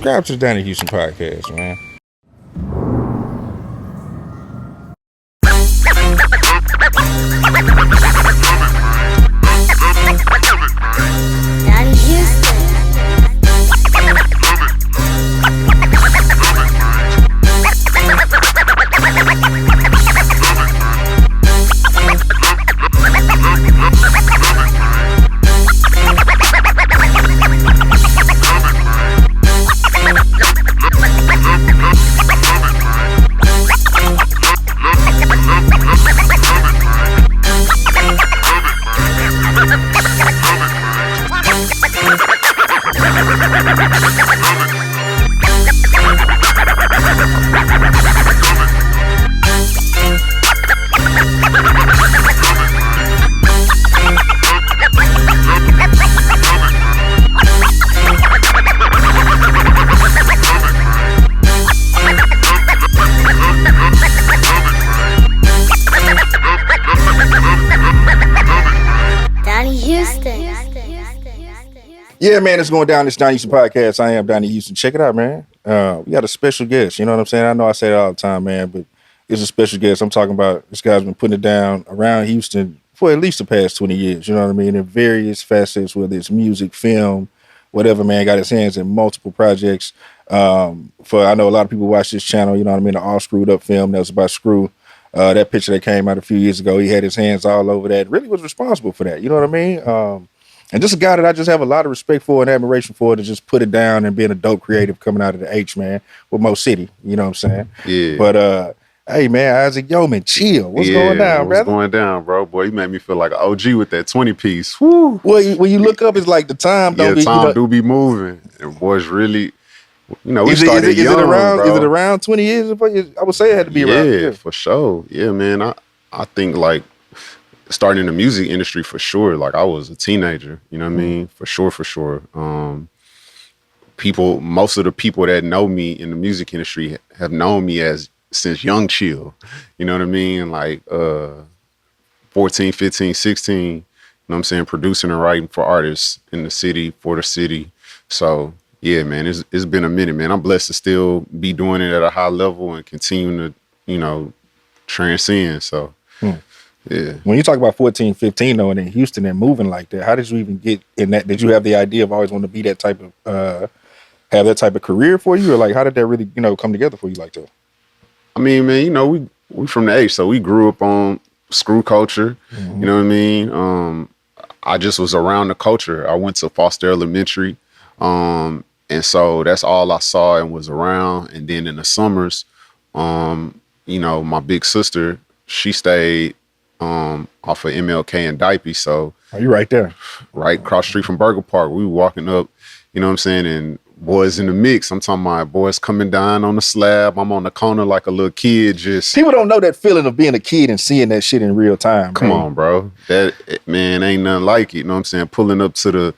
Subscribe to the Donnie Houston Podcast, man. Donnie Houston. Yeah, man, it's going down. This Donnie Houston Podcast. I am Donnie Houston. Check it out, man. We got a special guest. You know what I'm saying? I know I say it all the time, man, but it's a special guest. I'm talking about this guy's been putting it down around Houston for at least the past 20 years. You know what I mean? In various facets, whether it's music, film, whatever, man. Got his hands in multiple projects. I know a lot of people watch this channel. You know what I mean? The All Screwed Up film that was about Screw. That picture that came out a few years ago, he had his hands all over that. Really was responsible for that. You know what I mean? And just a guy that I just have a lot of respect for and admiration for to just put it down and being a dope creative coming out of the H, man, with Mo City. You know what I'm saying? Yeah. But, hey, man, Isaac Yowman, chill. What's going down, brother? What's going down, bro? Boy, you made me feel like an OG with that 20-piece. Woo. Well, when you look up, it's like the time don't be... time do be moving. And boys really... You know, we started young, bro. Is it around 20 years? I would say it had to be around. Yeah, for sure. Yeah, man. I think, like, starting in the music industry for sure. Like, I was a teenager, you know what I mean? For sure. Most of the people that know me in the music industry have known me since Young Chill, you know what I mean? Like 14, 15, 16, you know what I'm saying? Producing and writing for artists in the city, for the city. So yeah, man, it's been a minute, man. I'm blessed to still be doing it at a high level and continuing to, you know, transcend. So yeah. When you talk about 14, 15 though, and in Houston and moving like that, how did you even get in that? Did you have the idea of always wanting to be that type of, have that type of career for you? Or like, how did that really, you know, come together for you like that? I mean, man, you know, we from the H, so we grew up on screw culture. Mm-hmm. You know what I mean? I just was around the culture. I went to Foster Elementary. And so that's all I saw and was around. And then in the summers, you know, my big sister, she stayed off of MLK and H.A.W.K. So you right there, right across the street from Burger Park. We were walking up, you know what I'm saying, and boys in the mix. I'm talking about boys coming down on the slab. I'm on the corner like a little kid. Just people don't know that feeling of being a kid and seeing that shit in real time. Come on, bro. That man ain't nothing like it. You know what I'm saying? Pulling up to the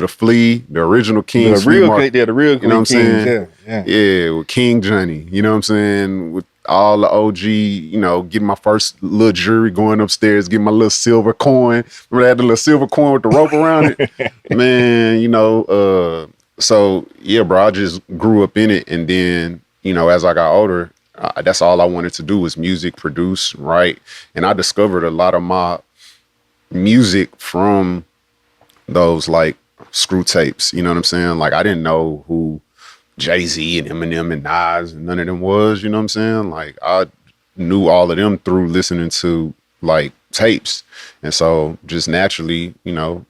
flea, the original King. The real you know what I'm saying? Yeah, with King Johnny. You know what I'm saying? With all the OG, you know, getting my first little jewelry, going upstairs, getting my little silver coin. Remember I had the little silver coin with the rope around it? Man, you know, so yeah, bro, I just grew up in it. And then, you know, as I got older, that's all I wanted to do was music, produce, write. And I discovered a lot of my music from those like screw tapes, you know what I'm saying? Like I didn't know who Jay-Z and Eminem and Nas and none of them was, you know what I'm saying? Like I knew all of them through listening to like tapes. And so just naturally, you know,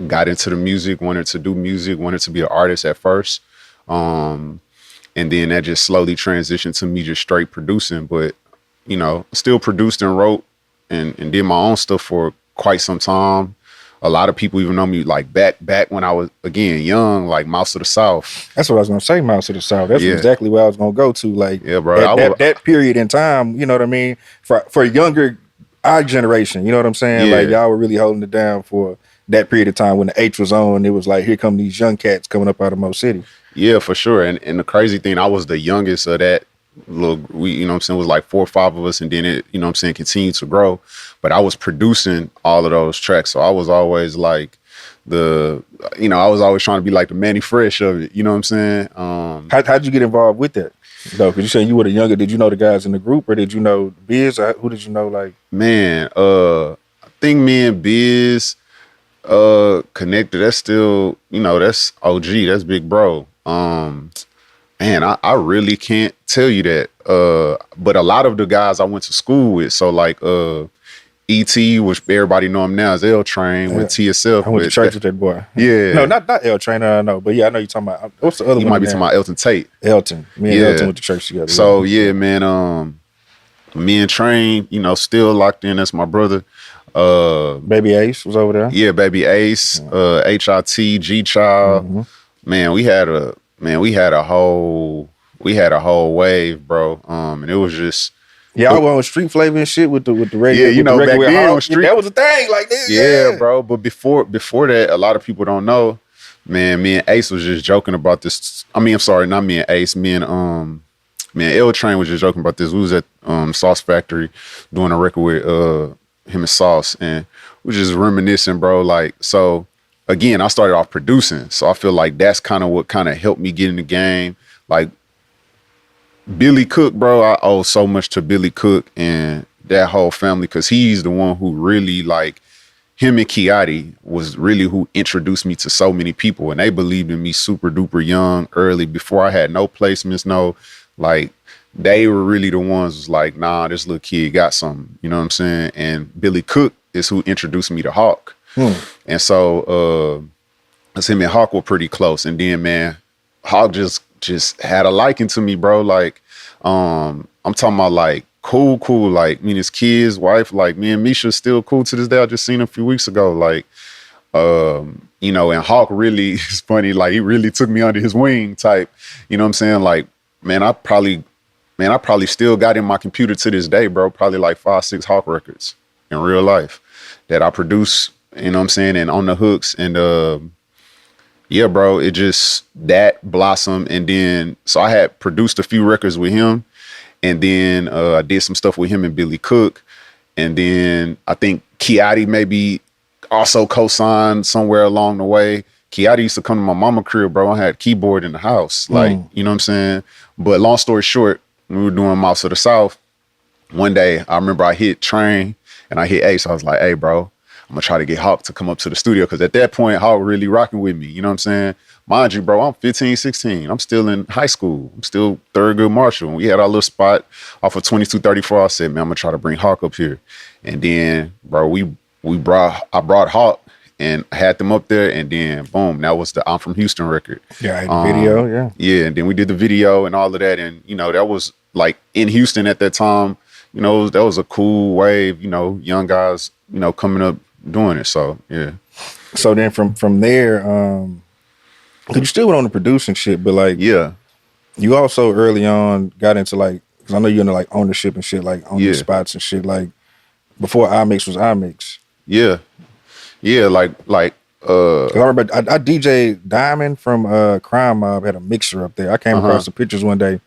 got into the music, wanted to do music, wanted to be an artist at first. And then that just slowly transitioned to me just straight producing, but you know, still produced and wrote and did my own stuff for quite some time. A lot of people even know me like back when I was, again, young, like Mouse of the South. That's what I was going to say, Mouse of the South. That's exactly where I was going to go to. Like, yeah, bro, that period in time, you know what I mean? For younger, our generation, you know what I'm saying? Yeah. Like, y'all were really holding it down for that period of time when the H was on. It was like, here come these young cats coming up out of Mo City. Yeah, for sure. And the crazy thing, I was the youngest of that little, you know what I'm saying, it was like 4 or 5 of us, and then it, you know what I'm saying, continued to grow. But I was producing all of those tracks. So I was always like I was always trying to be like the Manny Fresh of it. You know what I'm saying? How'd you get involved with that? No, because you saying you were the younger. Did you know the guys in the group, or did you know Biz? Or who did you know? Like, man, I think me and Biz connected. That's still, that's OG. That's big bro. Man, I really can't tell you that. But a lot of the guys I went to school with, so like E.T., which everybody know him now as L Train, with TSF. I went to church with that boy. Yeah. No, not L Train, no. But yeah, I know you're talking about, what's the other one? You might be talking about Elton Tate. Elton. Me and Elton went to church together. So yeah, man, me and Train, still locked in. That's my brother. Baby Ace was over there. Yeah, Baby Ace, H.A.W.K, G-Child. Mm-hmm. Man, we had a whole wave, bro. And it was just, yeah, I went on street flavor and shit with the regular. Yeah, back then on street, that was a thing. Like this. Yeah, bro. But before that, a lot of people don't know. Man, me and Ace was just joking about this. I mean, I'm sorry, not me and Ace. Me and L Train was just joking about this. We was at Sauce Factory doing a record with him and Sauce, and we was just reminiscing, bro. Like, so again, I started off producing, so I feel like that's kind of what kind of helped me get in the game. Like, Billy Cook, bro, I owe so much to Billy Cook and that whole family, because he's the one who really, like, him and H.A.W.K was really who introduced me to so many people, and they believed in me super duper young, early, before I had no placements, like, they were really the ones who's like, nah, this little kid got something, you know what I'm saying? And Billy Cook is who introduced me to H.A.W.K. And so, us him and H.A.W.K were pretty close, and then, man, H.A.W.K just had a liking to me, bro. Like, I'm talking about like cool, like me and his kids, wife, like me and Misha still cool to this day. I just seen him a few weeks ago. Like, and H.A.W.K really is funny. Like, he really took me under his wing type. You know what I'm saying? Like, man, I probably still got in my computer to this day, bro. Probably like 5-6 H.A.W.K records in real life that I produce, you know what I'm saying? And on the hooks, and yeah, bro, it just, that blossomed. And then, so I had produced a few records with him. And then I did some stuff with him and Billy Cook. And then I think H.A.W.K maybe also co-signed somewhere along the way. H.A.W.K used to come to my mama crib, bro. I had a keyboard in the house. Like, you know what I'm saying? But long story short, when we were doing Mouse of the South, one day I remember I hit Train and I hit Ace. I was like, hey, bro, I'm gonna try to get H.A.W.K to come up to the studio, because at that point, H.A.W.K really rocking with me. You know what I'm saying? Mind you, bro, I'm 15, 16. I'm still in high school. I'm still Thurgood Marshall. We had our little spot off of 2234. I said, man, I'm gonna try to bring H.A.W.K up here. And then, bro, I brought H.A.W.K and had them up there, and then boom, that was the I'm From Houston record. Yeah, the video, yeah. Yeah, and then we did the video and all of that. And, that was like in Houston at that time, that was a cool wave, young guys, coming up doing it. So yeah. So then from there, cause you still went on the producing shit, but like, yeah, you also early on got into like, cause I know you're into like ownership and shit, like owning spots and shit, like before iMix was iMix. Yeah. Yeah. Like, I remember I DJ Diamond from Crime Mob had a mixer up there. I came across the pictures one day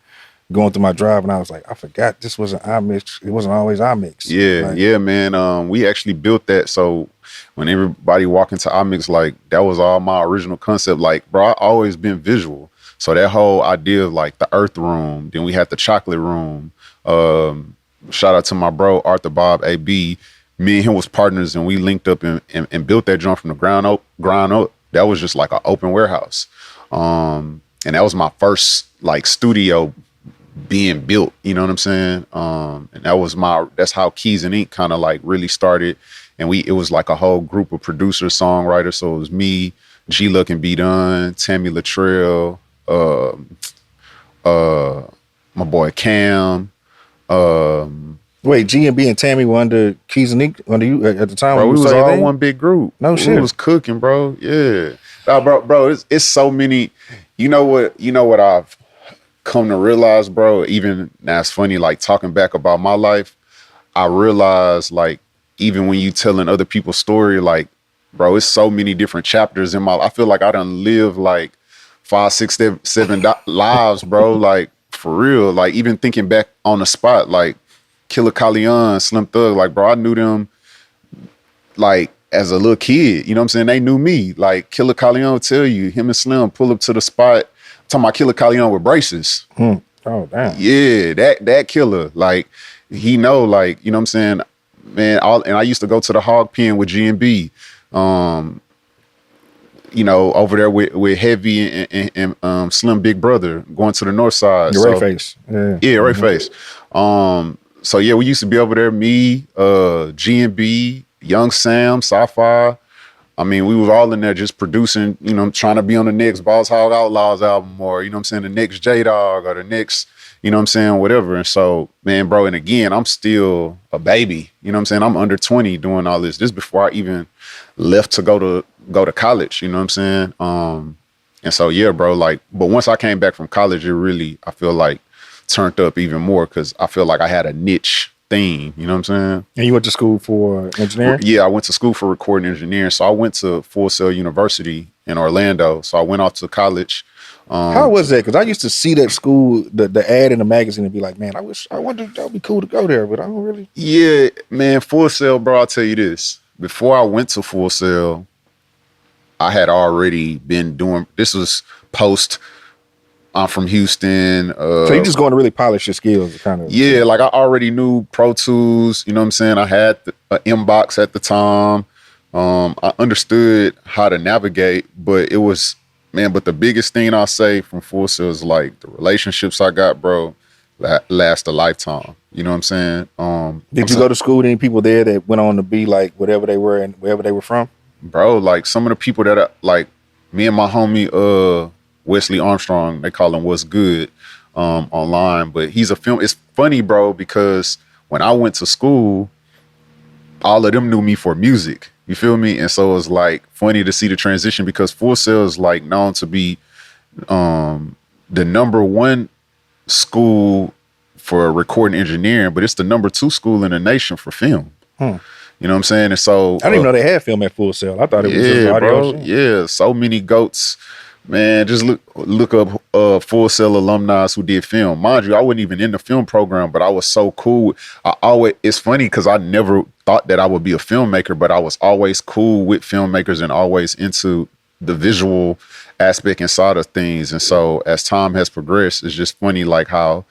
going through my drive, and I was like, I forgot this was an iMix. It wasn't always iMix. Yeah, like, yeah, man. We actually built that. So when everybody walked into iMix, like, that was all my original concept. Like, bro, I always been visual. So that whole idea of like the Earth Room, then we had the Chocolate Room. Shout out to my bro Arthur Bob AB. Me and him was partners, and we linked up and built that joint from the ground up. That was just like an open warehouse. And that was my first like studio being built, you know what I'm saying? And that's how Keys and Ink kind of like really started. And it was like a whole group of producers, songwriters. So it was me, G-Luck and B Dun, Tammy Latrell, my boy Cam. Wait, G and B and Tammy were under Keys and Ink under you at the time? Bro, we was all one big group. No shit. We was cooking, bro. Yeah. Bro, it's so many. You know what I've come to realize, bro? Even now, it's funny, like talking back about my life, I realized, like, even when you telling other people's story, like, bro, it's so many different chapters in my life. I feel like I done lived like 5, 6, 7 lives, bro. Like, for real. Like, even thinking back on the spot, like Killer Calion, Slim Thug, like, bro, I knew them like as a little kid, you know what I'm saying? They knew me. Like Killer Calion would tell you, him and Slim pull up to the spot. I'm talking about Killer Calion with braces. Oh, damn. Yeah, that killer. Like, he know, like, you know what I'm saying? Man, and I used to go to the Hog Pen with G&B. You know, over there with Heavy and Slim Big Brother going to the north side. Ray Face. Yeah, Ray Face. So yeah, we used to be over there, me, G&B, Young Sam, Sci-Fi. I mean, we was all in there just producing, you know, trying to be on the next Boss Hog Outlaws album, or, you know what I'm saying, the next J-Dog, or the next, you know what I'm saying, whatever. And so, man, bro, and again, I'm still a baby. You know what I'm saying? I'm under 20 doing all this. This before I even left to go to college, you know what I'm saying? And so, yeah, bro, like, but once I came back from college, it really, I feel like, turned up even more, because I feel like I had a niche thing, you know what I'm saying? And you went to school for engineering? Yeah, I went to school for recording engineering. So I went to Full Sail University in Orlando. So I went off to college. How was that? Because I used to see that school, the ad in the magazine, and be like, man, I wonder if that would be cool to go there, but I don't really. Yeah, man, Full Sail, bro, I'll tell you this. Before I went to Full Sail, I had already been doing, this was post, I'm from Houston. So you're just going to really polish your skills, kind of. Yeah, like I already knew Pro Tools, you know what I'm saying? I had an inbox at the time. I understood how to navigate, but it was, man, but the biggest thing I'll say from Full Sail is like the relationships I got, bro, last a lifetime. You know what I'm saying? Did you go to school with any people there that went on to be like whatever they were and wherever they were from? Bro, like some of the people that like me and my homie, Wesley Armstrong, they call him What's Good online, but he's a film. It's funny, bro, because when I went to school, all of them knew me for music. You feel me? And so it's like funny to see the transition, because Full Sail is like known to be the #1 school for recording engineering, but it's the #2 school in the nation for film. You know what I'm saying? And so I didn't even know they had film at Full Sail. I thought it was just audio. Bro, yeah, so many goats. Man, just look up Full Sail alumni who did film. Mind you, I wasn't even in the film program, but I was so cool. It's funny because I never thought that I would be a filmmaker, but I was always cool with filmmakers and always into the visual aspect inside of things. And so as time has progressed, it's just funny like how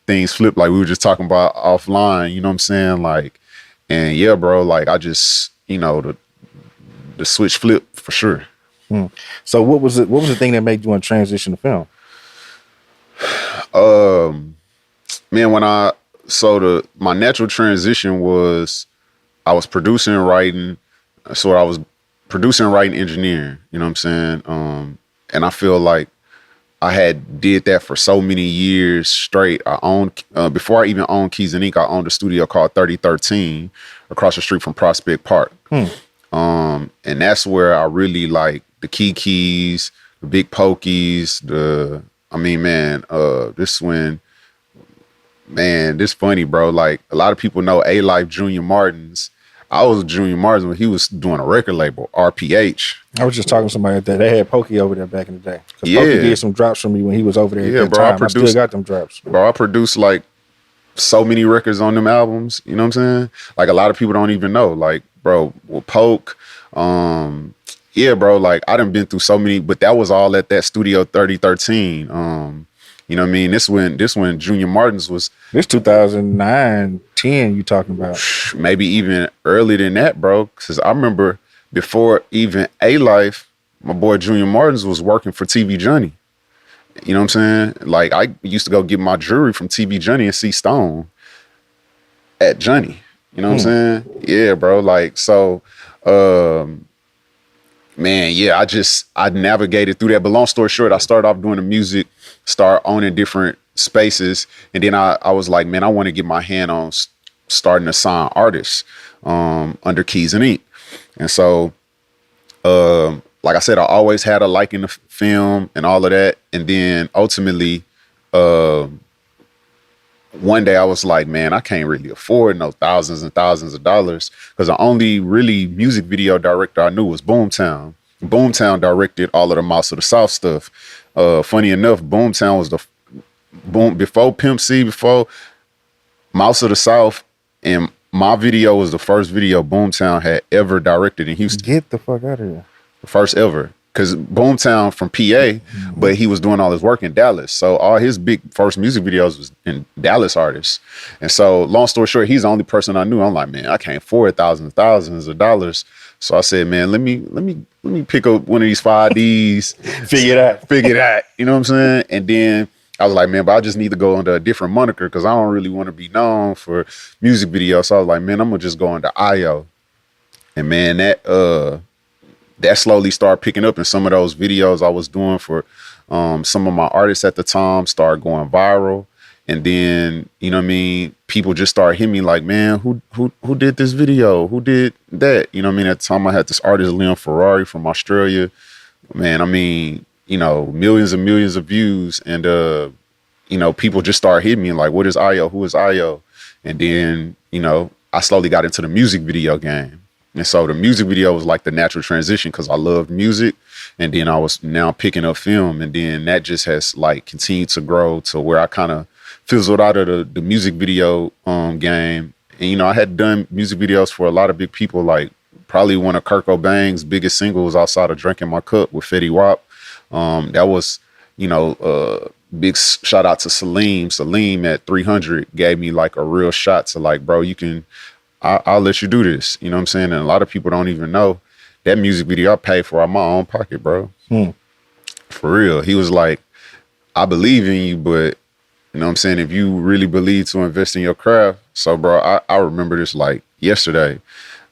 things flip. Like we were just talking about offline, you know what I'm saying? Like, and yeah, bro, like I just, you know, the switch flip for sure. So what was it? What was the thing that made you want to transition to film? Man, my natural transition was I was producing and writing. So I was producing, writing, engineering. You know what I'm saying? And I feel like I had did that for so many years straight. I owned before I even owned Keys and Ink. I owned a studio called 3013 across the street from Prospect Park. And that's where I really like the Keys, the Big Pokies, this funny, bro. Like a lot of people know A-Life Junior Martins. I was Junior Martins when he was doing a record label, RPH. I was just talking to somebody that they had Pokey over there back in the day. Because Pokey did some drops for me when he was over there. Yeah, bro. I still got them drops. Bro, I produced like so many records on them albums. You know what I'm saying? Like a lot of people don't even know. Like, bro, with Poke, yeah, bro, like I done been through so many, but that was all at that studio 3013. You know what I mean? This when Junior Martins was. This 2009, 10 you talking about. Maybe even earlier than that, bro. Because I remember before even A-Life, my boy Junior Martins was working for TV Johnny. You know what I'm saying? Like I used to go get my jewelry from TV Johnny and see Stone at Johnny. You know what I'm saying? Yeah, bro. Like, so, man, yeah, I navigated through that. But long story short, I started off doing the music, start owning different spaces. And then I was like, man, I want to get my hand on starting to sign artists under Keys and Ink. And so, like I said, I always had a liking to film and all of that. And then ultimately, one day I was like, man, I can't really afford no thousands and thousands of dollars, because the only really music video director I knew was Boomtown. Boomtown directed all of the Mouse of the South stuff. Funny enough, Boomtown was before Pimp C, before Mouse of the South and My video was the first video Boomtown had ever directed in Houston. Get the fuck out of here. The first ever. Because Boomtown from PA, but he was doing all his work in Dallas. So all his big first music videos was in Dallas artists. And so long story short, he's the only person I knew. I'm like, man, I can't afford thousands of dollars. So I said, man, let me pick up one of these 5Ds. Figure it out. You know what I'm saying? And then I was like, man, but I just need to go under a different moniker because I don't really want to be known for music videos. So I was like, man, I'm gonna just go under IO. And man, that slowly started picking up, and some of those videos I was doing for some of my artists at the time started going viral. And then, you know what I mean, people just started hitting me like, man, who did this video? Who did that? You know what I mean? At the time I had this artist, Liam Ferrari from Australia. Man, I mean, you know, millions and millions of views. And, you know, people just started hitting me like, what is IO? Who is IO? And then, you know, I slowly got into the music video game. And so the music video was like the natural transition because I loved music. And then I was now picking up film. And then that just has like continued to grow to where I kind of fizzled out of the music video game. And, you know, I had done music videos for a lot of big people, like probably one of Kurt Cobain's biggest singles outside of Drinking My Cup with Fetty Wap. That was, you know, big shout out to Salim. Salim at 300 gave me like a real shot to like, bro, you can, I'll let you do this. You know what I'm saying? And a lot of people don't even know that music video I paid for out of my own pocket, bro. For real. He was like, I believe in you, but you know what I'm saying? If you really believe to invest in your craft. So, bro, I remember this like yesterday.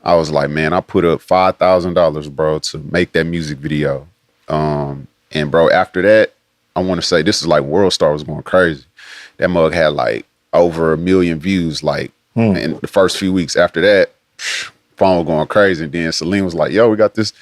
I was like, man, I put up $5,000, bro, to make that music video. And bro, after that, I want to say this is like World Star was going crazy. That mug had like over 1 million views, like in the first few weeks. After that, phone was going crazy. And then Salim was like, yo, we got this.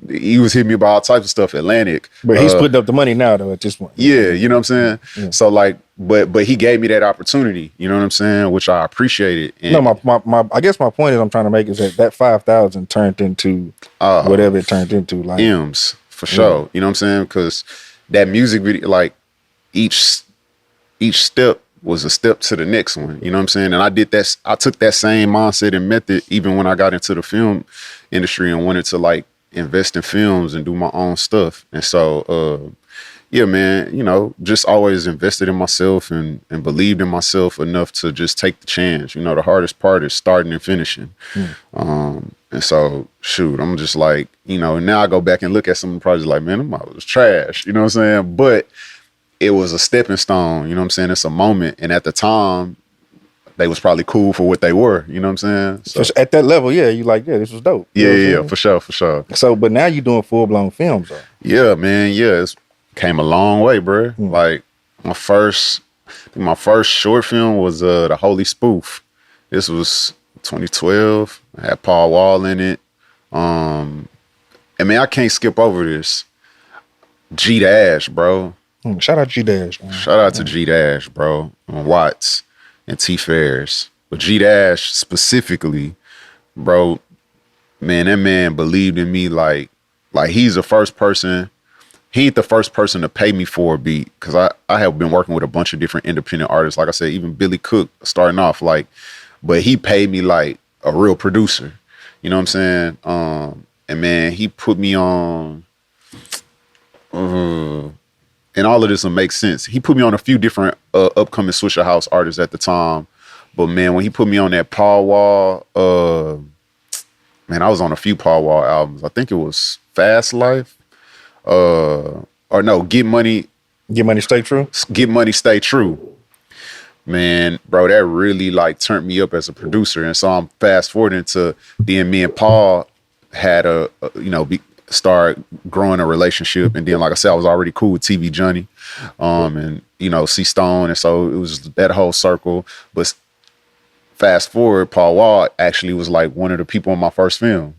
He was hitting me about all types of stuff, Atlantic. But he's putting up the money now, though, at this point. Yeah, you know what I'm saying? Yeah. So like, but he gave me that opportunity, you know what I'm saying? Which I appreciated. And no, my I guess my point is I'm trying to make is that 5,000 turned into whatever it turned into. Like M's, for sure. You know what I'm saying? Because that music video, like each step was a step to the next one. You know what I'm saying? And I took that same mindset and method even when I got into the film industry and wanted to like invest in films and do my own stuff. And so, yeah, man, you know, just always invested in myself and believed in myself enough to just take the chance. You know, the hardest part is starting and finishing. And so, shoot, I'm just like, you know, and now I go back and look at some of the projects like, man, them was trash. You know what I'm saying? But it was a stepping stone. You know what I'm saying? It's a moment. And at the time, they was probably cool for what they were. You know what I'm saying? So, at that level, yeah, you like, yeah, this was dope. Yeah, for sure. So, but now you're doing full-blown films, though. Yeah, man, yeah. It's came a long way, bro. Like, my first short film was The Holy Spoof. This was 2012. I had Paul Wall in it. And man, I can't skip over this. G-Dash, bro. Shout out G-Dash, man. Shout out to G-Dash, bro. And Watts and T Fairs. But G-Dash specifically, bro, man, that man believed in me like he's the first person. He ain't the first person to pay me for a beat, because I have been working with a bunch of different independent artists. Like I said, even Billy Cook starting off, like, but he paid me like a real producer. You know what I'm saying? And man, he put me on, and all of this will make sense. He put me on a few different upcoming Swisher House artists at the time. But man, when he put me on that Paul Wall, man, I was on a few Paul Wall albums. I think it was Fast Life. Or no, Get Money, Stay True. Get Money, Stay True. Man, bro, that really like turned me up as a producer. And so I'm fast forwarding to then me and Paul had start growing a relationship. And then, like I said, I was already cool with TV Johnny, and you know, C Stone. And so it was that whole circle. But fast forward, Paul Wall actually was like one of the people in my first film.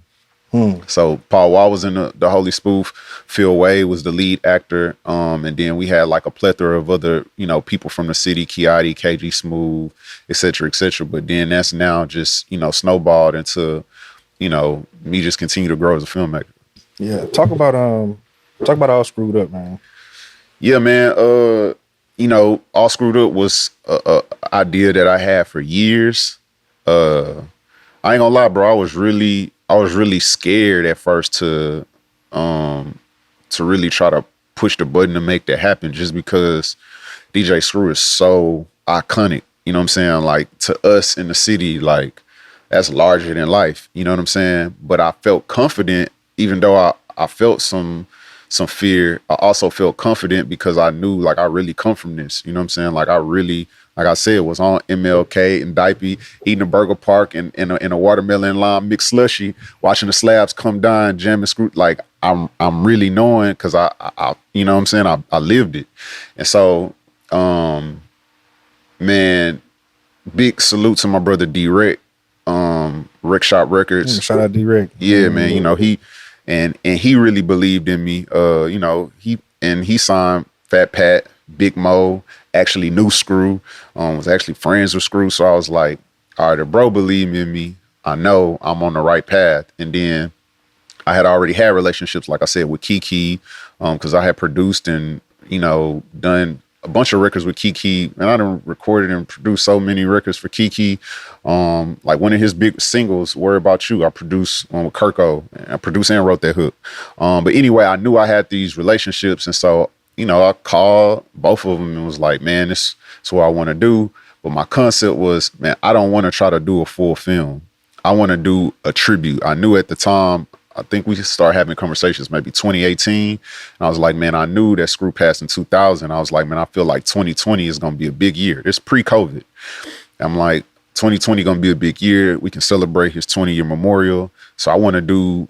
So Paul Wall was in the Holy Spoof. Phil Wade was the lead actor. And then we had like a plethora of other, you know, people from the city, Kiadi, KG Smooth, et cetera, et cetera. But then that's now just, you know, snowballed into, you know, me just continue to grow as a filmmaker. Yeah. Talk about All Screwed Up, man. Yeah, man. You know, All Screwed Up was a idea that I had for years. I ain't gonna lie, bro. I was really scared at first to really try to push the button to make that happen, just because DJ Screw is so iconic. You know what I'm saying? Like, to us in the city, like, that's larger than life. You know what I'm saying? But I felt confident, even though I felt some fear. I also felt confident because I knew, like, I really come from this. You know what I'm saying? Like, I really, like I said, was on MLK and Diape, eating a burger park and in a watermelon lime mixed slushy, watching the slabs come down, jamming Screw. Like, I'm really knowing, because I you know what I'm saying? I lived it. And so, man, big salute to my brother D-Rec, Rec Shop Records. Shout out D-Rec. Yeah, man. You know, he really believed in me. You know, he signed Fat Pat, Big Mo, actually knew Screw, was actually friends with Screw. So I was like, all right, the bro believed in me. I know I'm on the right path. And then I had already had relationships, like I said, with Kiki, because I had produced and, you know, done a bunch of records with Kiki, and I done recorded and produced so many records for Kiki. Like one of his big singles, "Worry About You," I produced one with Kirko. I produced and wrote that hook. But anyway, I knew I had these relationships, and so, you know, I called both of them and was like, man, this is what I want to do. But my concept was, man, I don't want to try to do a full film. I want to do a tribute. I knew at the time, I think we started having conversations maybe 2018. And I was like, man, I knew that Screw passed in 2000. I was like, man, I feel like 2020 is going to be a big year. It's pre-COVID. I'm like, 2020 going to be a big year. We can celebrate his 20-year memorial. So I want to do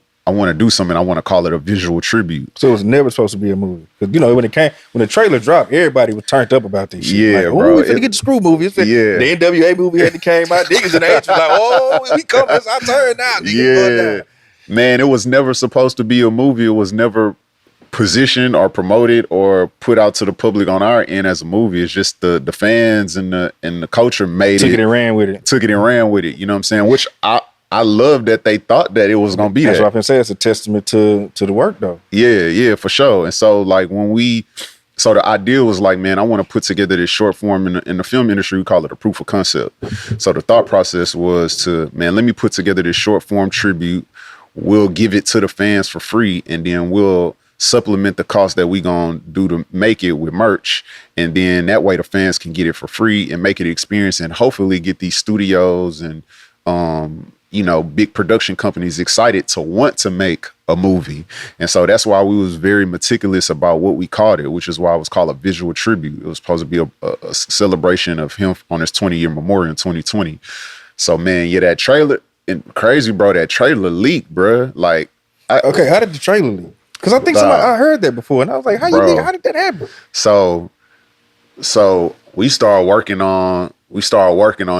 something. I want to call it a visual tribute. So it was never supposed to be a movie. Because, you know, when the trailer dropped, everybody was turned up about this shit. Yeah, like, bro. We finna get the Screw movie. The NWA movie had to came out. Niggas in the H was like, oh, we coming. It's our turn now. Yeah. Man, it was never supposed to be a movie. It was never positioned or promoted or put out to the public on our end as a movie. It's just the fans and the culture took it and ran with it. Took it and ran with it. You know what I'm saying? Which I love that they thought that it was gonna be. That's what I've been saying. It's a testament to the work, though. Yeah, for sure. And so, like, so the idea was like, man, I want to put together this short form in the film industry. We call it a proof of concept. So the thought process was to, man, let me put together this short form tribute. We'll give it to the fans for free, and then we'll supplement the cost that we gonna do to make it with merch. And then that way the fans can get it for free and make it an experience, and hopefully get these studios and, you know, big production companies excited to want to make a movie. And so that's why we was very meticulous about what we called it, which is why it was called a visual tribute. It was supposed to be a celebration of him on his 20-year memorial in 2020. So, man, yeah, that trailer, and crazy, bro, that trailer leaked, bro. Like, okay, how did the trailer leak? Because I think I heard that before, and I was like, how did that happen? So we started working on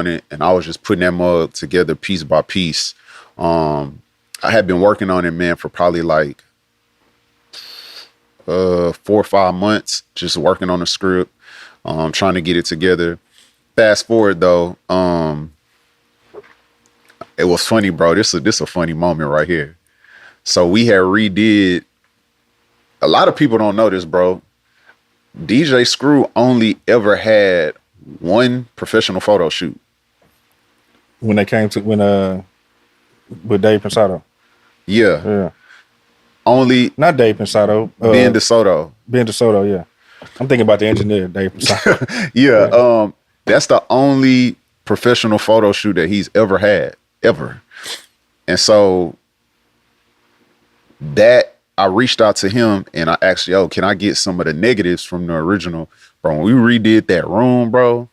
it, and I was just putting that mug together piece by piece. I had been working on it, man, for probably like 4 or 5 months, just working on the script, trying to get it together. Fast forward though, it was funny, bro. This a funny moment right here. So we had redid. A lot of people don't know this, bro. DJ Screw only ever had one professional photo shoot. When they came to with Dave Pensado. Yeah. Only not Dave Pensado. Ben DeSoto. Ben DeSoto, yeah. I'm thinking about the engineer, Dave Pensado. Yeah. That's the only professional photo shoot that he's ever had. Ever. And so that I reached out to him and I asked, yo, can I get some of the negatives from the original? Bro, when we redid that room, bro,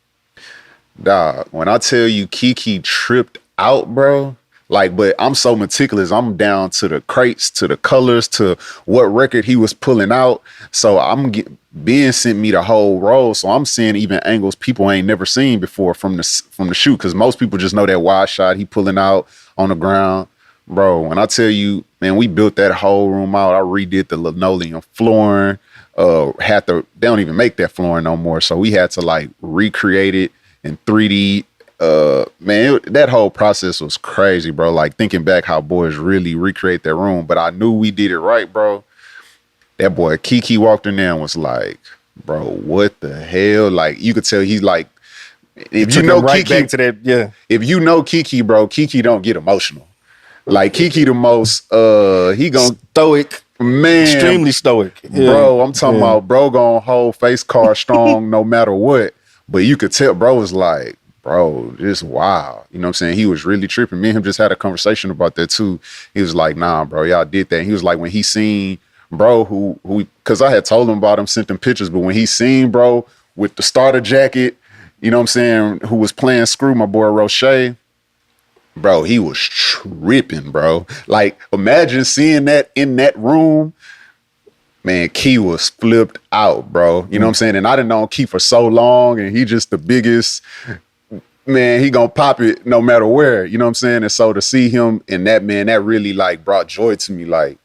dog, when I tell you Kiki tripped out, bro, like, but I'm so meticulous. I'm down to the crates, to the colors, to what record he was pulling out. So Ben sent me the whole roll. So I'm seeing even angles people ain't never seen before from the shoot. Cause most people just know that wide shot he pulling out on the ground. Bro, when I tell you, man, we built that whole room out. I redid the linoleum flooring. They don't even make that flooring no more. So we had to like recreate it in 3D. Man, that whole process was crazy, bro. Like thinking back how boys really recreate that room. But I knew we did it right, bro. That boy Kiki walked in there and was like, bro, what the hell? Like you could tell he's like, If you Took know him right Kiki, back to that. Yeah. if you know Kiki, bro, Kiki don't get emotional. Like Kiki the most he gonna Stoic. man Extremely stoic. Yeah. bro, I'm talking about bro gonna hold face card strong no matter what. But you could tell bro was like, bro, this wow. You know what I'm saying? He was really tripping. Me and him just had a conversation about that too. He was like, nah, bro, y'all did that. And he was like, when he seen bro who because I had told him about him, sent him pictures, but when he seen bro with the starter jacket, you know what I'm saying, who was playing Screw, my boy Roche, bro, he was tripping, bro. Like, imagine seeing that in that room. Man, Key was flipped out, bro. You know what I'm saying? And I done known Key for so long, and he just the biggest, man, he gonna pop it no matter where. You know what I'm saying? And so to see him in that, man, that really, like, brought joy to me. Like,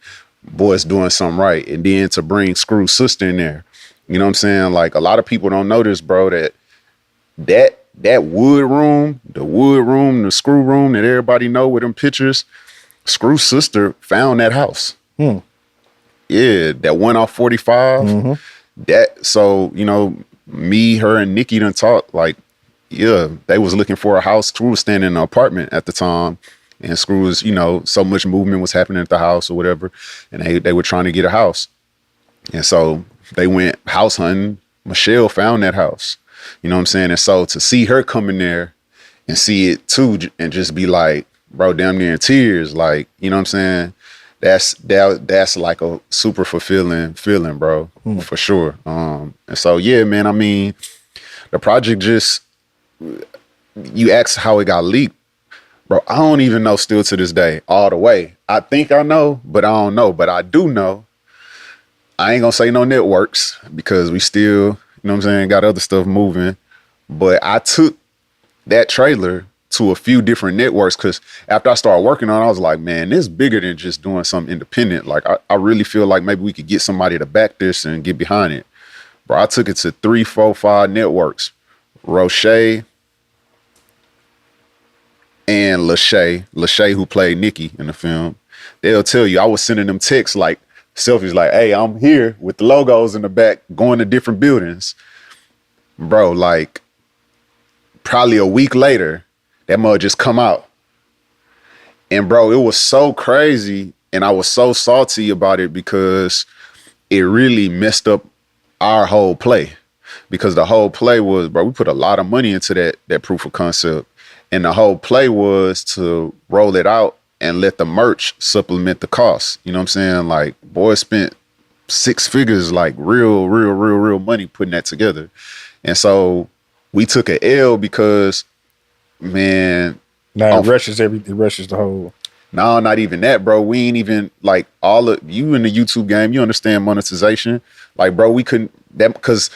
boy's doing something right. And then to bring Screw's sister in there. You know what I'm saying? Like, a lot of people don't know this, bro, that wood room, the Screw room that everybody know with them pictures, Screw's sister found that house. Yeah, that one off 45. That, so, you know, me, her, and Nikki done talked, like, yeah, they was looking for a house. Screw was standing in an apartment at the time. And Screw was, you know, so much movement was happening at the house or whatever. And they were trying to get a house. And so they went house hunting. Michelle found that house. You know what I'm saying? And so to see her come in there and see it too, and just be like, bro, damn near in tears, like, you know what I'm saying? That's like a super fulfilling feeling, bro, for sure. And so, yeah, man, I mean, the project just, you ask how it got leaked, bro, I don't even know still to this day, all the way. I think I know, but I don't know. But I do know, I ain't gonna say no networks because we still, you know what I'm saying, got other stuff moving. But I took that trailer to a few different networks because after I started working on it, I was like, man, this is bigger than just doing something independent. Like, I really feel like maybe we could get somebody to back this and get behind it. Bro, I took it to 3, 4, 5 networks. Roche and Lachey, who played Nikki in the film. They'll tell you, I was sending them texts like, selfies like, hey, I'm here with the logos in the back going to different buildings. Bro, like, probably a week later, that mug just come out. And bro, it was so crazy. And I was so salty about it because it really messed up our whole play. Because the whole play was, bro, we put a lot of money into that proof of concept. And the whole play was to roll it out and let the merch supplement the cost. You know what I'm saying? Like, boys spent 6 figures, like real money putting that together. And so we took an L because, man. Now it rushes the whole. No, not even that, bro. We ain't even, like, all of you in the YouTube game, you understand monetization. Like, bro, we couldn't, that because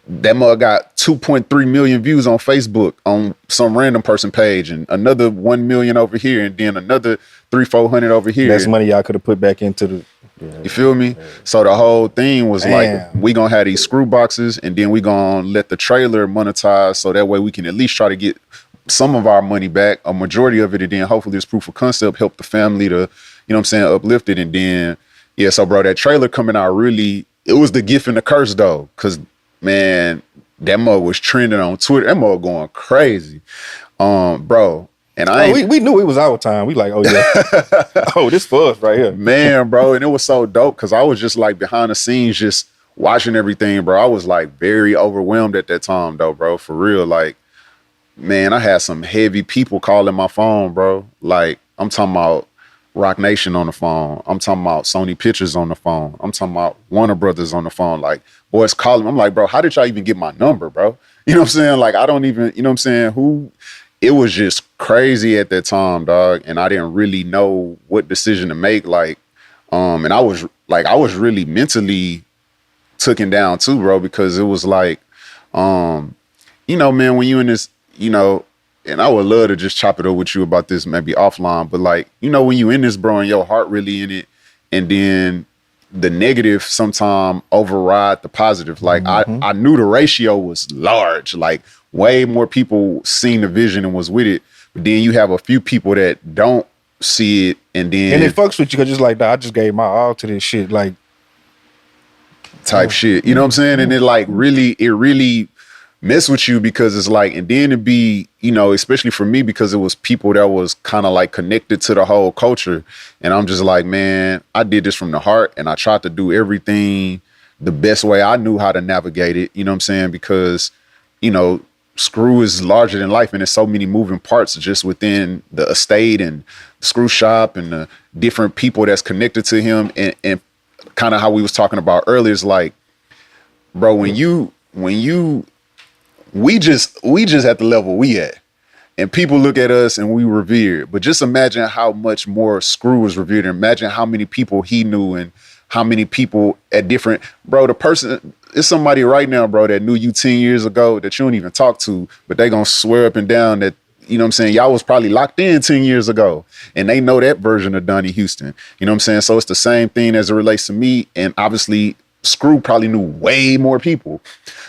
that mug got 2.3 million views on Facebook on some random person page, and another 1 million over here, and then another 300-400 over here. That's money y'all could have put back into the. You feel me? So the whole thing was like, we gonna have these screw boxes, and then we gonna let the trailer monetize, so that way we can at least try to get some of our money back, a majority of it, and then hopefully this proof of concept help the family to, you know what I'm saying, uplift it. And then, yeah, so bro, that trailer coming out really, it was the gift and the curse though, because man, that mug was trending on Twitter. That mug going crazy, bro. And we knew it was our time. We like, oh yeah, oh, this for us right here, man, bro. And it was so dope because I was just like behind the scenes, just watching everything, bro. I was like very overwhelmed at that time, though, bro. For real, like, man, I had some heavy people calling my phone, bro. Like, I'm talking about Rock Nation on the phone. I'm talking about Sony Pictures on the phone. I'm talking about Warner Brothers on the phone. Like, boys calling. I'm like, bro, how did y'all even get my number, bro? You know what I'm saying? Like, I don't even, you know what I'm saying? It was just crazy at that time, dog. And I didn't really know what decision to make. Like, and I was really mentally taken down too, bro, because it was like, you know, man, when you in this, you know, and I would love to just chop it up with you about this maybe offline, but like, you know, when you in this, bro, and your heart really in it, and then the negative sometime override the positive. Like, I knew the ratio was large, like way more people seen the vision and was with it, but then you have a few people that don't see it, and it fucks with you because it's like, I just gave my all to this shit, like type shit, you know what I'm saying? And it really mess with you because it's like, and then it'd be, especially for me, because it was people that was kind of like connected to the whole culture. And I'm just like, man, I did this from the heart and I tried to do everything the best way I knew how to navigate it. You know what I'm saying? Because, Screw is larger than life and there's so many moving parts just within the estate and the screw shop and the different people that's connected to him. And kind of how we was talking about earlier is like, bro, we just at the level we at, and people look at us and we revered. But just imagine how much more Screw was revered. And imagine how many people he knew and how many people at different, bro, the person, it's somebody right now, bro, that knew you 10 years ago that you don't even talk to, but they gonna swear up and down that, you know what I'm saying, y'all was probably locked in 10 years ago. And they know that version of Donnie Houston. You know what I'm saying? So it's the same thing as it relates to me. And obviously Screw probably knew way more people.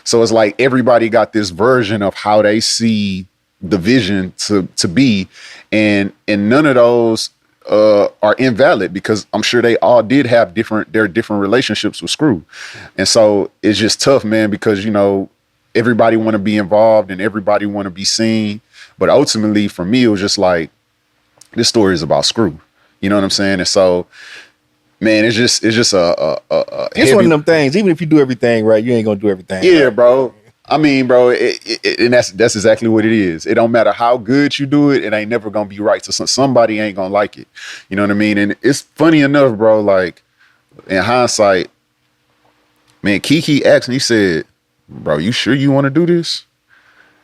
So it's like everybody got this version of how they see the vision to be. And none of those are invalid, because I'm sure they all did have different relationships with Screw. And so it's just tough, man, because, everybody want to be involved and everybody want to be seen. But ultimately for me, it was just like, this story is about Screw. You know what I'm saying? And so, man, it's just it's one of them things. Even if you do everything right, you ain't gonna do everything. Yeah, right. bro. I mean, bro, and that's exactly what it is. It don't matter how good you do it, it ain't never gonna be right. So somebody ain't gonna like it. You know what I mean? And it's funny enough, bro. Like in hindsight, man, Kiki asked me, he said, "Bro, you sure you want to do this?"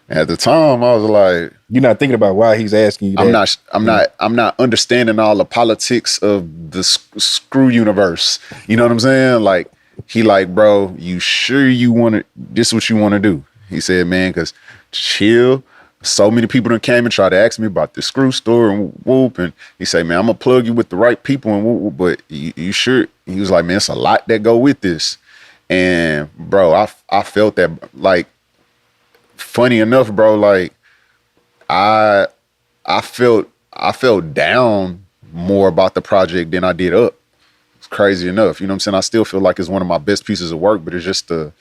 At the time, I was like, "You're not thinking about why he's asking you that." I'm not understanding all the politics of the Screw universe. You know what I'm saying? Like, he like, "Bro, you sure you want to, this is what you want to do?" He said, "Man, because chill. So many people done came and tried to ask me about the Screw store and whoop." And he said, "Man, I'm going to plug you with the right people and whoop, but you sure?" He was like, "Man, it's a lot that go with this." And bro, I felt that, like, funny enough, bro, like I felt down more about the project than I did up. It's crazy enough. You know what I'm saying? I still feel like it's one of my best pieces of work, but it's just the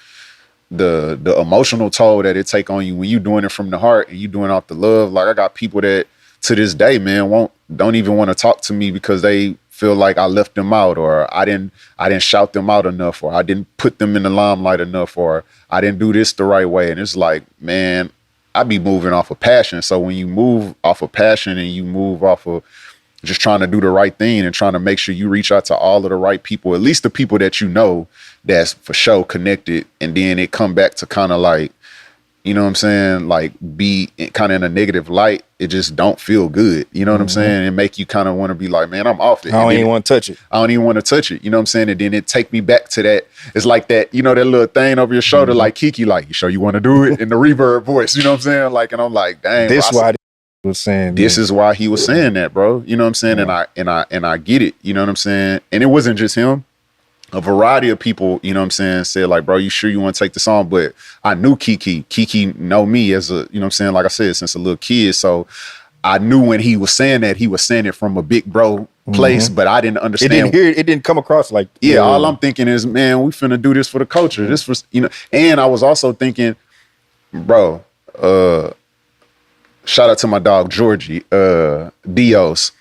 emotional toll that it take on you when you doing it from the heart and you doing it off the love. Like, I got people that to this day, man, don't even want to talk to me because they feel like I left them out, or I didn't shout them out enough, or I didn't put them in the limelight enough, or I didn't do this the right way. And it's like, man, I be moving off of passion. So when you move off of passion and you move off of just trying to do the right thing and trying to make sure you reach out to all of the right people, at least the people that you know that's for sure connected, and then it come back to kind of like, you know what I'm saying, like be kind of in a negative light, it just don't feel good. You know what I'm saying? And make you kind of want to be like, man, I'm off it. I don't even want to touch it. I don't even want to touch it. You know what I'm saying? And then it take me back to that. It's like that, that little thing over your shoulder, like Kiki, like, you sure you want to do it? In the reverb voice, you know what I'm saying? Like, and I'm like, dang. This why was saying this is why he was saying that, bro. You know what I'm saying? Yeah. And I get it. You know what I'm saying? And it wasn't just him. A variety of people, you know what I'm saying, said like, bro, you sure you want to take this on? But I knew Kiki. Kiki know me as a, you know what I'm saying, like I said, since a little kid. So I knew when he was saying that, he was saying it from a big bro place, but I didn't understand. It didn't come across like, yeah, all I'm thinking is, man, we finna do this for the culture. This was, and I was also thinking, bro, shout out to my dog, Georgie, Dios.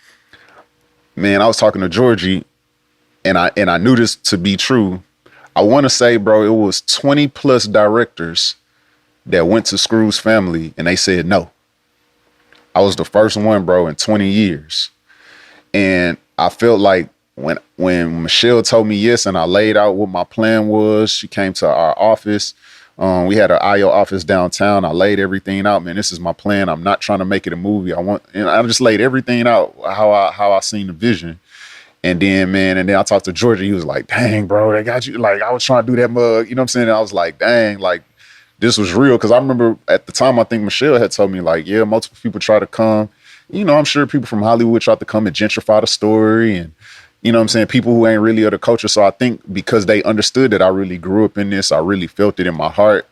Man, I was talking to Georgie, and I knew this to be true. I want to say, bro, it was 20 plus directors that went to Screw's family and they said no. I was the first one, bro, in 20 years. And I felt like when Michelle told me yes and I laid out what my plan was, she came to our office. We had an IO office downtown. I laid everything out, man. This is my plan. I'm not trying to make it a movie. I just laid everything out how I seen the vision. And then, man, I talked to Georgia. He was like, dang, bro, they got you. Like, I was trying to do that mug. You know what I'm saying? And I was like, dang, like, this was real. Because I remember at the time, I think Michelle had told me, like, yeah, multiple people try to come. I'm sure people from Hollywood tried to come and gentrify the story. And, you know what I'm saying, people who ain't really of the culture. So I think because they understood that I really grew up in this, I really felt it in my heart.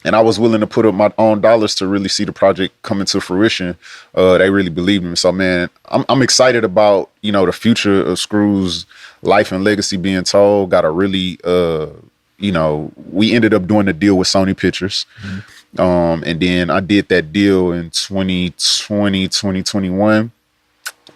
And I was willing to put up my own dollars to really see the project come into fruition. They really believed in me. So, man, I'm excited about, the future of Screw's life and legacy being told. Got a really, we ended up doing a deal with Sony Pictures. And then I did that deal in 2020, 2021.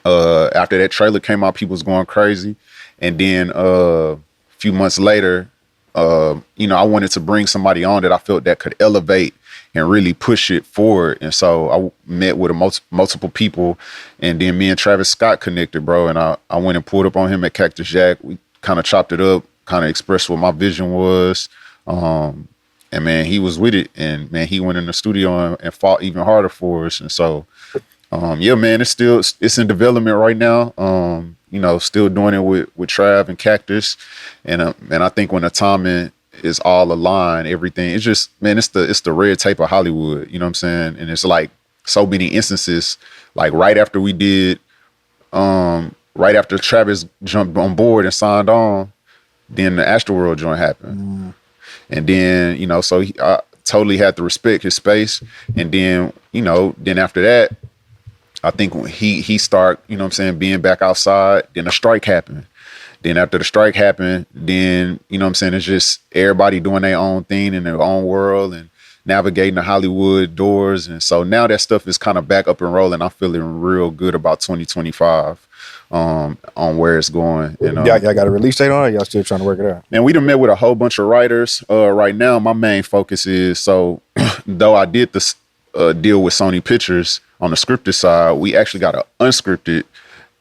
After that trailer came out, people was going crazy. And then a few months later, I wanted to bring somebody on that I felt that could elevate and really push it forward. And so I met with multiple people, and then me and Travis Scott connected, bro. And I went and pulled up on him at Cactus Jack. We kind of chopped it up, kind of expressed what my vision was. And man, he was with it. And man, he went in the studio and fought even harder for us. And so, yeah, man, it's in development right now. Still doing it with Trav and Cactus. And I think when the timing is all aligned, everything, it's just, man, it's the red tape of Hollywood, you know what I'm saying? And it's like so many instances, like right after Travis jumped on board and signed on, then the Astroworld joint happened. And then, so I totally had to respect his space. And then, then after that, I think when he start, being back outside, then a strike happened. Then after the strike happened, then, it's just everybody doing their own thing in their own world and navigating the Hollywood doors. And so now that stuff is kind of back up and rolling. I'm feeling real good about 2025 on where it's going. And y'all got a release date on it? Or y'all still trying to work it out? And we done met with a whole bunch of writers. Right now, my main focus is, so though I did this deal with Sony Pictures on the scripted side, we actually got an unscripted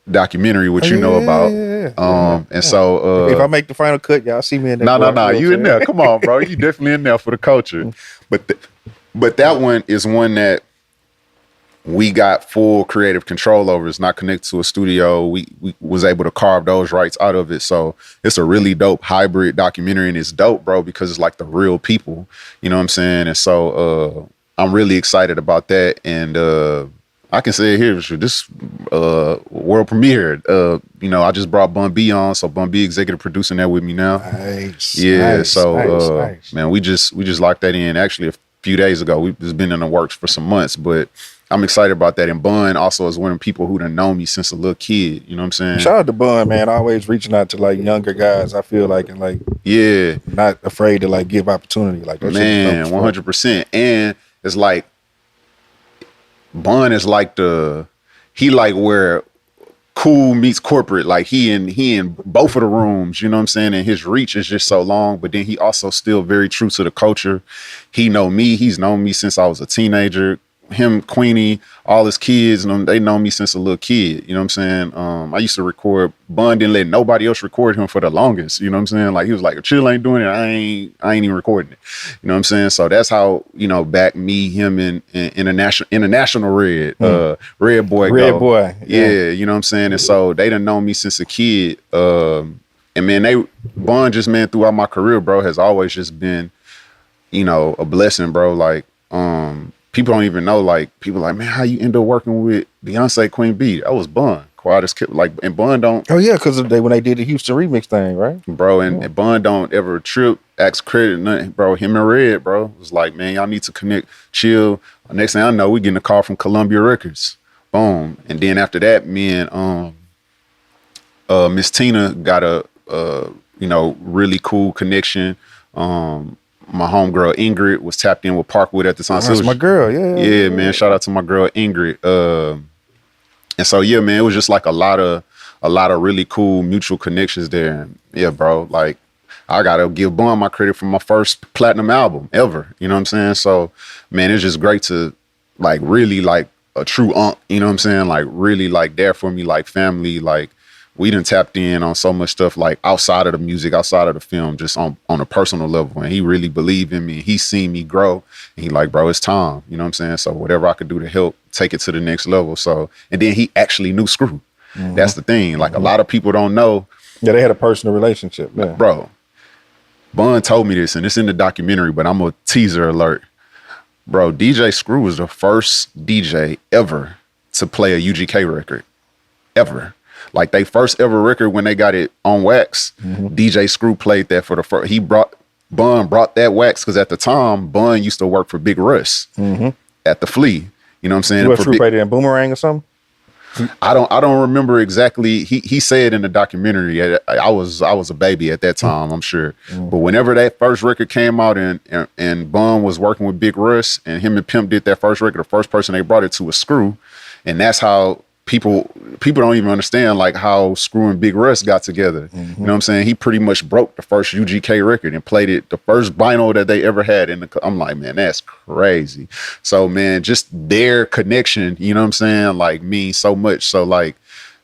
documentary, which you know about. And so if I make the final cut, y'all see me in there. No, you in there. Come on, bro. You definitely in there for the culture. But that one is one that we got full creative control over. It's not connected to a studio. We was able to carve those rights out of it. So it's a really dope hybrid documentary, and it's dope, bro, because it's like the real people. You know what I'm saying? And so I'm really excited about that. And I can say it here, this world premiered. I just brought Bun B on, so Bun B executive producing that with me now. Nice. Yeah. Nice, so nice. man, we just locked that in actually a few days ago. It's been in the works for some months, but I'm excited about that. And Bun also is one of the people who done known me since a little kid. You know what I'm saying? Shout out to Bun, man. Always reaching out to like younger guys. I feel like, and like, yeah, not afraid to like give opportunity. Like, that man, 100%. And it's like Bun is like he like where cool meets corporate. Like he in both of the rooms, you know what I'm saying? And his reach is just so long, but then he also still very true to the culture. He know me. He's known me since I was a teenager. Him, Queenie, all his kids, they know me since a little kid. You know what I'm saying? I used to record. Bun didn't let nobody else record him for the longest. You know what I'm saying? Like he was like, if Chill ain't doing it, I ain't even recording it. You know what I'm saying? So that's how, back me, him, and international Red, Red Boy. Red Boy. Yeah, you know what I'm saying? And so they done known me since a kid. And man, Bun just, man, throughout my career, bro, has always just been, a blessing, bro. Like, people don't even know, like, people like, man, how you end up working with Beyonce Queen Bee? That was Bun. Quiet kept, like, and Bun don't. Oh, yeah, because when they did the Houston remix thing, right? Bro, and Bun don't ever trip, ask credit, nothing, bro. Him and Red, bro, was like, man, y'all need to connect, chill. Next thing I know, we getting a call from Columbia Records. Boom. And then after that, me and Miss Tina got a, really cool connection. My homegirl Ingrid was tapped in with Parkwood at the time. That's my girl, yeah, man. Shout out to my girl Ingrid. And so yeah, man, it was just like a lot of really cool mutual connections there. And yeah, bro, like I gotta give Bun my credit for my first platinum album ever. You know what I'm saying? So man, it's just great to like really like a true unc. You know what I'm saying? Like really like there for me, like family, like. We done tapped in on so much stuff like outside of the music, outside of the film, just on a personal level. And he really believed in me. He's seen me grow. And he like, bro, it's time. You know what I'm saying? So whatever I could do to help take it to the next level. So, and then he actually knew Screw. Mm-hmm. That's the thing. Like a lot of people don't know. Yeah, they had a personal relationship. Yeah. Bro, Bun told me this, and it's in the documentary, but I'm a teaser alert. Bro, DJ Screw was the first DJ ever to play a UGK record. Ever. Like they first ever record when they got it on wax, DJ Screw played that for the first. Bun brought that wax because at the time Bun used to work for Big Russ at the Flea. You know what I'm saying? You Screw played it in Boomerang or something? I don't remember exactly. He said in the documentary, I was a baby at that time, I'm sure. But whenever that first record came out and Bun was working with Big Russ and him and Pimp did that first record, the first person they brought it to was Screw. And that's how people don't even understand like how Screw and Big Russ got together. You know what I'm saying? He pretty much broke the first UGK record and played it, the first vinyl that they ever had I'm like, man, that's crazy. So man, just their connection, you know what I'm saying? Like means so much. So like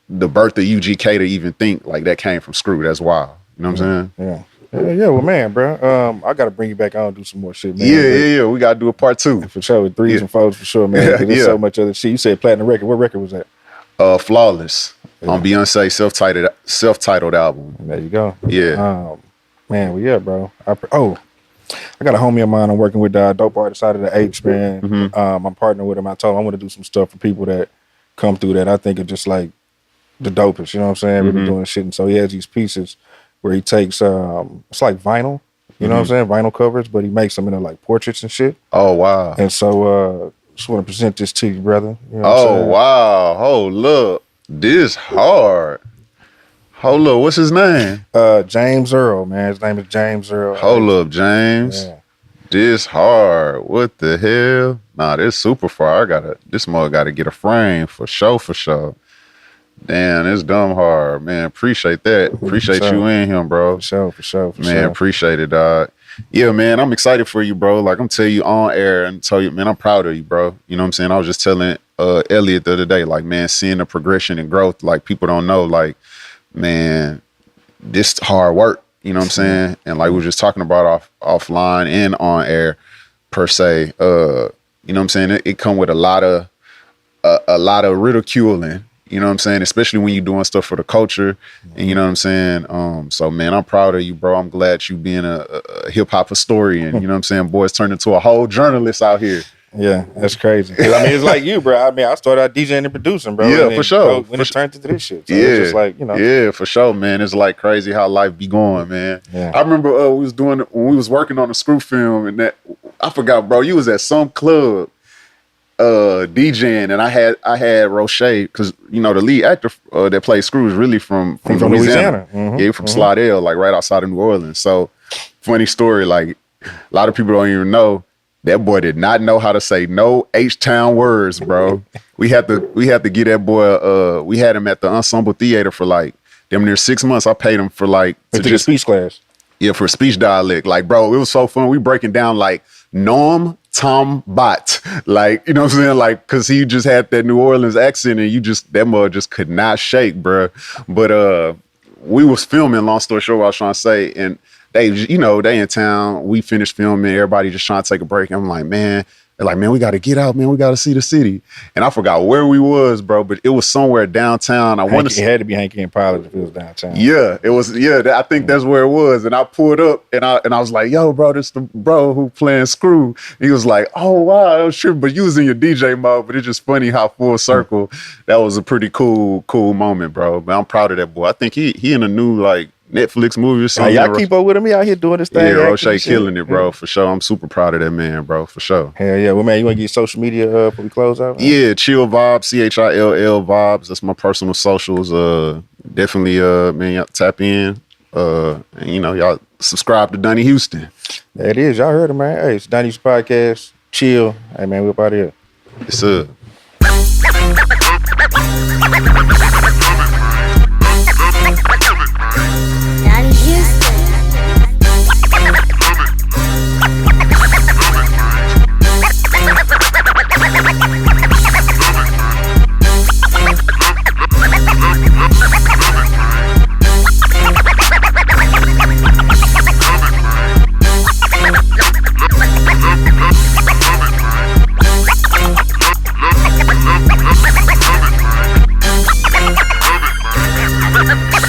the birth of UGK to even think like that came from Screw, that's wild. You know what I'm saying? Yeah, well, man, bro, I got to bring you back on and do some more shit, man. Yeah, we got to do a part 2. For sure, with 3s and 4s, for sure, man. There's so much other shit. You said platinum record. What record was that? Flawless on Beyonce's self-titled album. There you go. Yeah. Man, well, yeah, bro. I got a homie of mine I'm working with, dope artist out of the H, man. I'm partnering with him. I told him I want to do some stuff for people that come through that I think are just like the dopest, you know what I'm saying? Really doing shit. And so he has these pieces where he takes, it's like vinyl, you know what I'm saying? Vinyl covers, but he makes them into like portraits and shit. Oh, wow. And so, just want to present this to you, brother. You know what I'm saying? Wow. Hold up. This hard. Hold up. What's his name? James Earl, man. His name is James Earl. Hold up, James. Yeah. This hard. What the hell? Nah, this super far. This mother gotta get a frame for sure. Damn, it's dumb hard, man. Appreciate that. Appreciate you in him, bro. For sure. Man, appreciate it, dog. Yeah, man, I'm excited for you, bro. Like, I'm telling you on air and tell you, man, I'm proud of you, bro. You know what I'm saying? I was just telling Elliot the other day, like, man, seeing the progression and growth, like, people don't know, like, man, this hard work, you know what I'm saying? And like we were just talking about offline and on air, per se, you know what I'm saying? It come with a lot of ridiculing. You know what I'm saying? Especially when you're doing stuff for the culture. And you know what I'm saying? So, man, I'm proud of you, bro. I'm glad you being a hip-hop historian. You know what I'm saying? Boys turned into a whole journalist out here. Yeah, that's crazy. I mean, it's like you, bro. I mean, I started out DJing and producing, bro. Yeah, for sure. When it turned into this shit. So it's just like, you know. Yeah, for sure, man. It's like crazy how life be going, man. Yeah. I remember when we was working on a Screw film and that, I forgot, bro, you was at some club DJing, and I had Roche, because you know the lead actor that plays Screw is really from Louisiana. Yeah, from Slidell, like right outside of New Orleans. So funny story, like a lot of people don't even know that boy did not know how to say no H-Town words, bro. we had to get that boy. We had him at the Ensemble Theater for like damn near 6 months. I paid him for like to just speech class. Yeah, for speech dialect. Like, bro, it was so fun. We breaking down like Norm Tom Bot, like, you know what I'm saying? Like, cause he just had that New Orleans accent and that mother just could not shake, bro. But we was filming, long story short, what I was trying to say, and they in town, we finished filming, everybody just trying to take a break. I'm like, man, they're like, man, we got to get out, man. We got to see the city. And I forgot where we was, bro, but it was somewhere downtown. It had to be Hanky and Pilot if it was downtown. Yeah, it was. Yeah, I think that's where it was. And I pulled up and I was like, yo, bro, this the bro who playing Screw. He was like, oh, wow, that was true. But you was in your DJ mode. But it's just funny how full circle. That was a pretty cool moment, bro. But I'm proud of that boy. I think he in a new like Netflix movie or something. Y'all keep up with him. He out here doing this thing. Yeah, Roche killing it, bro, for sure. I'm super proud of that man, bro, for sure. Hell yeah. Well, man, you want to get social media before we close out? Man? Yeah, Chill Vibes, CHILL Vibes. That's my personal socials. Definitely, man, y'all tap in. And, you know, y'all subscribe to Donnie Houston. There it is. Y'all heard him, man. Hey, it's Donnie Houston Podcast. Chill. Hey, man, we're up out of here. Yes, sir. Right.